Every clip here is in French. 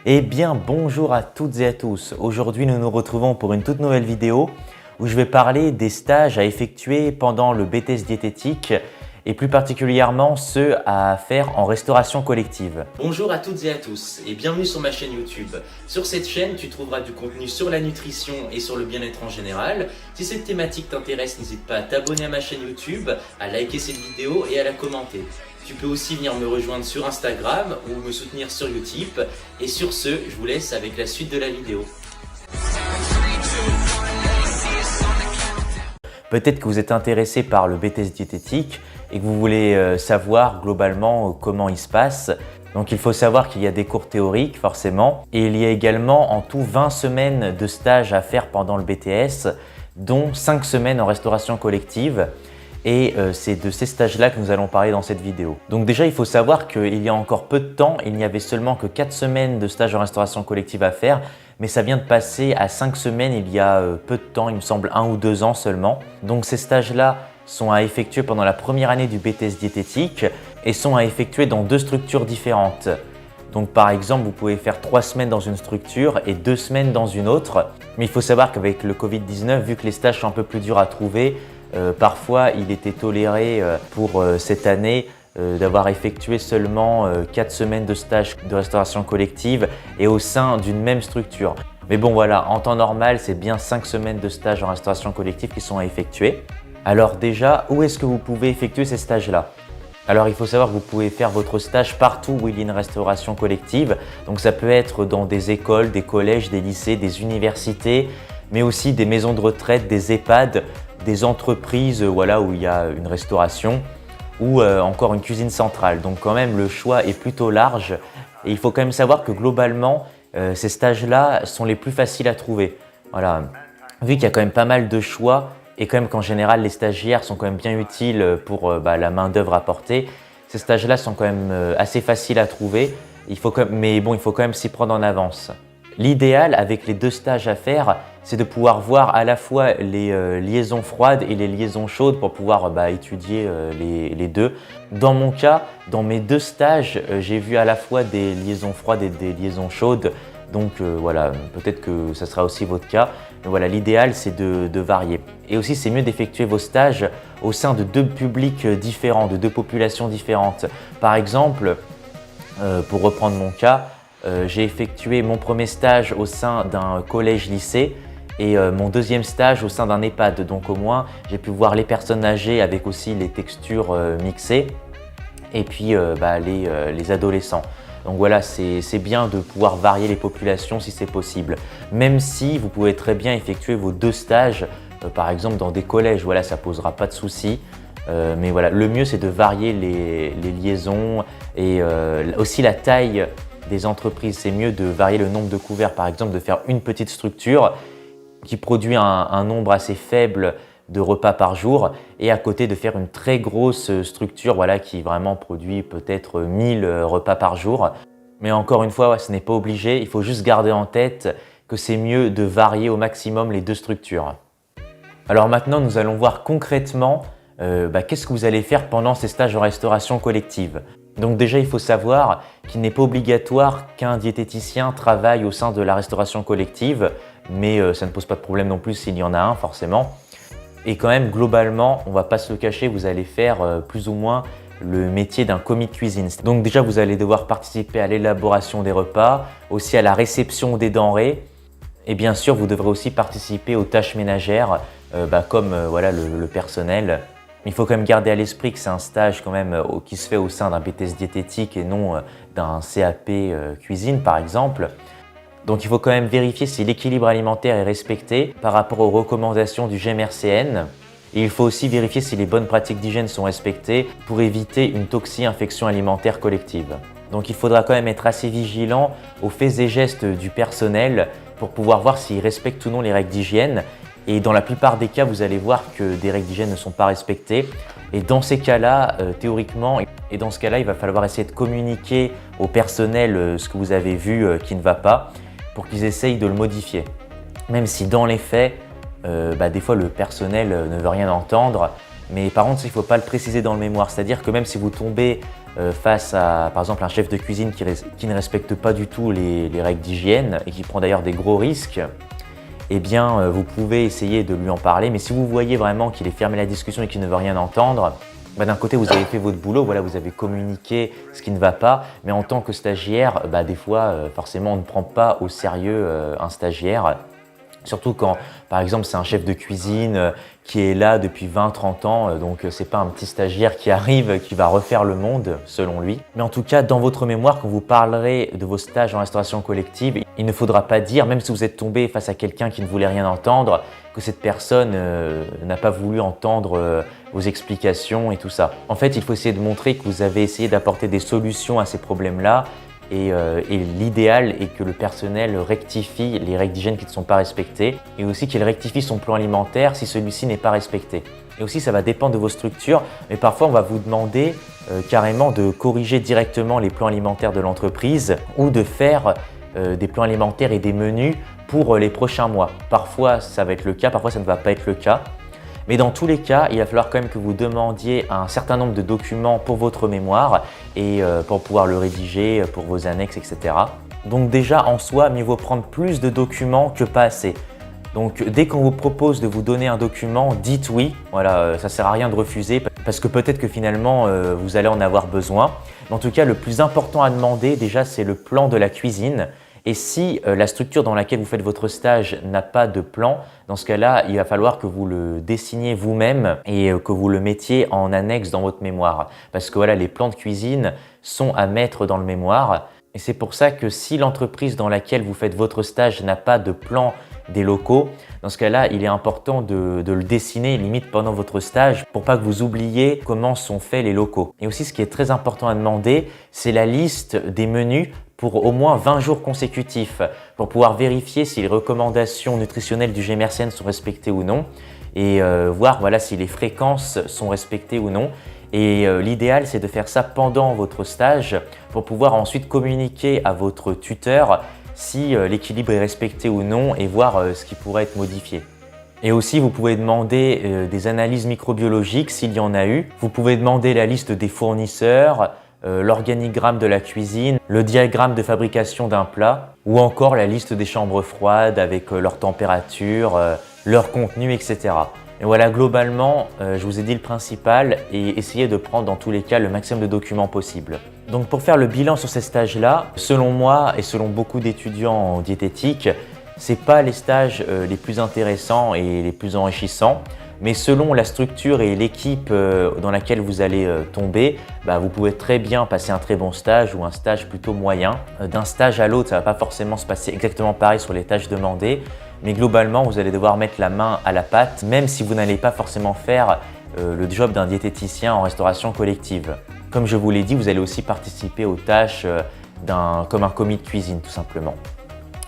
Eh bien bonjour à toutes et à tous. Aujourd'hui nous nous retrouvons pour une toute nouvelle vidéo où je vais parler des stages à effectuer pendant le BTS diététique et plus particulièrement ceux à faire en restauration collective. Bonjour à toutes et à tous et bienvenue sur ma chaîne YouTube. Sur cette chaîne, tu trouveras du contenu sur la nutrition et sur le bien-être en général. Si cette thématique t'intéresse, n'hésite pas à t'abonner à ma chaîne YouTube, à liker cette vidéo et à la commenter. Tu peux aussi venir me rejoindre sur Instagram ou me soutenir sur Utip. Et sur ce, je vous laisse avec la suite de la vidéo. Peut-être que vous êtes intéressé par le BTS diététique et que vous voulez savoir globalement comment il se passe. Donc il faut savoir qu'il y a des cours théoriques forcément et il y a également en tout 20 semaines de stage à faire pendant le BTS, dont 5 semaines en restauration collective. Et c'est de ces stages-là que nous allons parler dans cette vidéo. Donc déjà, il faut savoir qu'il y a encore peu de temps, il n'y avait seulement que 4 semaines de stage en restauration collective à faire, mais ça vient de passer à 5 semaines il y a peu de temps, il me semble 1 ou 2 ans seulement. Donc ces stages-là sont à effectuer pendant la première année du BTS diététique et sont à effectuer dans 2 structures différentes. Donc par exemple, vous pouvez faire 3 semaines dans une structure et 2 semaines dans une autre. Mais il faut savoir qu'avec le Covid-19, vu que les stages sont un peu plus durs à trouver, parfois il était toléré pour cette année d'avoir effectué seulement 4 semaines de stage de restauration collective et au sein d'une même structure. Mais bon voilà, en temps normal, c'est bien 5 semaines de stage en restauration collective qui sont à effectuer. Alors déjà, où est-ce que vous pouvez effectuer ces stages-là ? Alors il faut savoir que vous pouvez faire votre stage partout où il y a une restauration collective. Donc ça peut être dans des écoles, des collèges, des lycées, des universités, mais aussi des maisons de retraite, des EHPAD, des entreprises voilà, où il y a une restauration ou encore une cuisine centrale. Donc quand même le choix est plutôt large et il faut quand même savoir que globalement ces stages-là sont les plus faciles à trouver. Voilà. Vu qu'il y a quand même pas mal de choix et quand même qu'en général les stagiaires sont quand même bien utiles pour la main d'œuvre apportée, ces stages-là sont quand même assez faciles à trouver, mais bon, il faut quand même s'y prendre en avance. L'idéal avec les 2 stages à faire, c'est de pouvoir voir à la fois les liaisons froides et les liaisons chaudes pour pouvoir étudier les deux. Dans mon cas, dans mes 2 stages, j'ai vu à la fois des liaisons froides et des liaisons chaudes. Donc voilà, peut-être que ça sera aussi votre cas. Mais voilà, l'idéal c'est de varier. Et aussi c'est mieux d'effectuer vos stages au sein de 2 publics différents, de 2 populations différentes. Par exemple, pour reprendre mon cas, j'ai effectué mon premier stage au sein d'un collège-lycée et mon deuxième stage au sein d'un EHPAD. Donc au moins, j'ai pu voir les personnes âgées avec aussi les textures mixées et puis les adolescents. Donc voilà, c'est bien de pouvoir varier les populations si c'est possible. Même si vous pouvez très bien effectuer vos 2 stages, par exemple dans des collèges, voilà, ça ne posera pas de soucis. Mais voilà, le mieux c'est de varier les liaisons et aussi la taille des entreprises. C'est mieux de varier le nombre de couverts, par exemple de faire une petite structure qui produit un nombre assez faible de repas par jour et à côté de faire une très grosse structure voilà, qui vraiment produit peut-être 1000 repas par jour. Mais encore une fois, ce n'est pas obligé, il faut juste garder en tête que c'est mieux de varier au maximum les 2 structures. Alors maintenant, nous allons voir concrètement qu'est-ce que vous allez faire pendant ces stages en restauration collective. Donc déjà, il faut savoir qu'il n'est pas obligatoire qu'un diététicien travaille au sein de la restauration collective, mais ça ne pose pas de problème non plus s'il y en a un forcément. Et quand même, globalement, on ne va pas se le cacher, vous allez faire plus ou moins le métier d'un commis de cuisine. Donc déjà, vous allez devoir participer à l'élaboration des repas, aussi à la réception des denrées. Et bien sûr, vous devrez aussi participer aux tâches ménagères, comme voilà, le personnel. Il faut quand même garder à l'esprit que c'est un stage quand même qui se fait au sein d'un BTS diététique et non d'un CAP cuisine par exemple. Donc il faut quand même vérifier si l'équilibre alimentaire est respecté par rapport aux recommandations du GMRCN. Et il faut aussi vérifier si les bonnes pratiques d'hygiène sont respectées pour éviter une toxi-infection alimentaire collective. Donc il faudra quand même être assez vigilant aux faits et gestes du personnel pour pouvoir voir s'ils respectent ou non les règles d'hygiène. Et dans la plupart des cas, vous allez voir que des règles d'hygiène ne sont pas respectées. Et dans ces cas-là, théoriquement, il va falloir essayer de communiquer au personnel ce que vous avez vu qui ne va pas pour qu'ils essayent de le modifier. Même si dans les faits, des fois le personnel ne veut rien entendre, mais par contre il ne faut pas le préciser dans le mémoire. C'est-à-dire que même si vous tombez face à, par exemple, un chef de cuisine qui ne respecte pas du tout les règles d'hygiène et qui prend d'ailleurs des gros risques, eh bien, vous pouvez essayer de lui en parler. Mais si vous voyez vraiment qu'il est fermé à la discussion et qu'il ne veut rien entendre, d'un côté, vous avez fait votre boulot, voilà, vous avez communiqué ce qui ne va pas. Mais en tant que stagiaire, des fois, forcément, on ne prend pas au sérieux un stagiaire. Surtout quand, par exemple, c'est un chef de cuisine qui est là depuis 20-30 ans, donc c'est pas un petit stagiaire qui arrive, qui va refaire le monde, selon lui. Mais en tout cas, dans votre mémoire, quand vous parlerez de vos stages en restauration collective, il ne faudra pas dire, même si vous êtes tombé face à quelqu'un qui ne voulait rien entendre, que cette personne n'a pas voulu entendre vos explications et tout ça. En fait, il faut essayer de montrer que vous avez essayé d'apporter des solutions à ces problèmes-là. Et l'idéal est que le personnel rectifie les règles d'hygiène qui ne sont pas respectées et aussi qu'il rectifie son plan alimentaire si celui-ci n'est pas respecté. Et aussi, ça va dépendre de vos structures, mais parfois on va vous demander carrément de corriger directement les plans alimentaires de l'entreprise ou de faire des plans alimentaires et des menus pour les prochains mois. Parfois, ça va être le cas, parfois ça ne va pas être le cas. Mais dans tous les cas, il va falloir quand même que vous demandiez un certain nombre de documents pour votre mémoire et pour pouvoir le rédiger pour vos annexes, etc. Donc déjà, en soi, mieux vaut prendre plus de documents que pas assez. Donc dès qu'on vous propose de vous donner un document, dites oui. Voilà, ça ne sert à rien de refuser parce que peut-être que finalement, vous allez en avoir besoin. Mais en tout cas, le plus important à demander déjà, c'est le plan de la cuisine. Et si la structure dans laquelle vous faites votre stage n'a pas de plan, dans ce cas-là, il va falloir que vous le dessiniez vous-même et que vous le mettiez en annexe dans votre mémoire. Parce que voilà, les plans de cuisine sont à mettre dans le mémoire. Et c'est pour ça que si l'entreprise dans laquelle vous faites votre stage n'a pas de plan des locaux, dans ce cas-là, il est important de le dessiner limite pendant votre stage pour pas que vous oubliez comment sont faits les locaux. Et aussi, ce qui est très important à demander, c'est la liste des menus pour au moins 20 jours consécutifs pour pouvoir vérifier si les recommandations nutritionnelles du GMRCN sont respectées ou non et voir voilà, si les fréquences sont respectées ou non. Et l'idéal, c'est de faire ça pendant votre stage pour pouvoir ensuite communiquer à votre tuteur si l'équilibre est respecté ou non et voir ce qui pourrait être modifié. Et aussi, vous pouvez demander des analyses microbiologiques s'il y en a eu. Vous pouvez demander la liste des fournisseurs, l'organigramme de la cuisine, le diagramme de fabrication d'un plat ou encore la liste des chambres froides avec leur température, leur contenu, etc. Et voilà, globalement, je vous ai dit le principal et essayez de prendre dans tous les cas le maximum de documents possible. Donc pour faire le bilan sur ces stages-là, selon moi et selon beaucoup d'étudiants en diététique, ce n'est pas les stages les plus intéressants et les plus enrichissants. Mais selon la structure et l'équipe dans laquelle vous allez tomber, vous pouvez très bien passer un très bon stage ou un stage plutôt moyen. D'un stage à l'autre, ça ne va pas forcément se passer exactement pareil sur les tâches demandées, mais globalement, vous allez devoir mettre la main à la pâte, même si vous n'allez pas forcément faire le job d'un diététicien en restauration collective. Comme je vous l'ai dit, vous allez aussi participer aux tâches comme un commis de cuisine, tout simplement.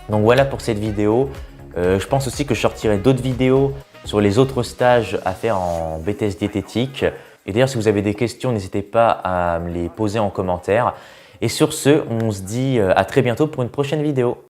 Donc voilà pour cette vidéo. Je pense aussi que je sortirai d'autres vidéos sur les autres stages à faire en BTS diététique. Et d'ailleurs, si vous avez des questions, n'hésitez pas à me les poser en commentaire. Et sur ce, on se dit à très bientôt pour une prochaine vidéo.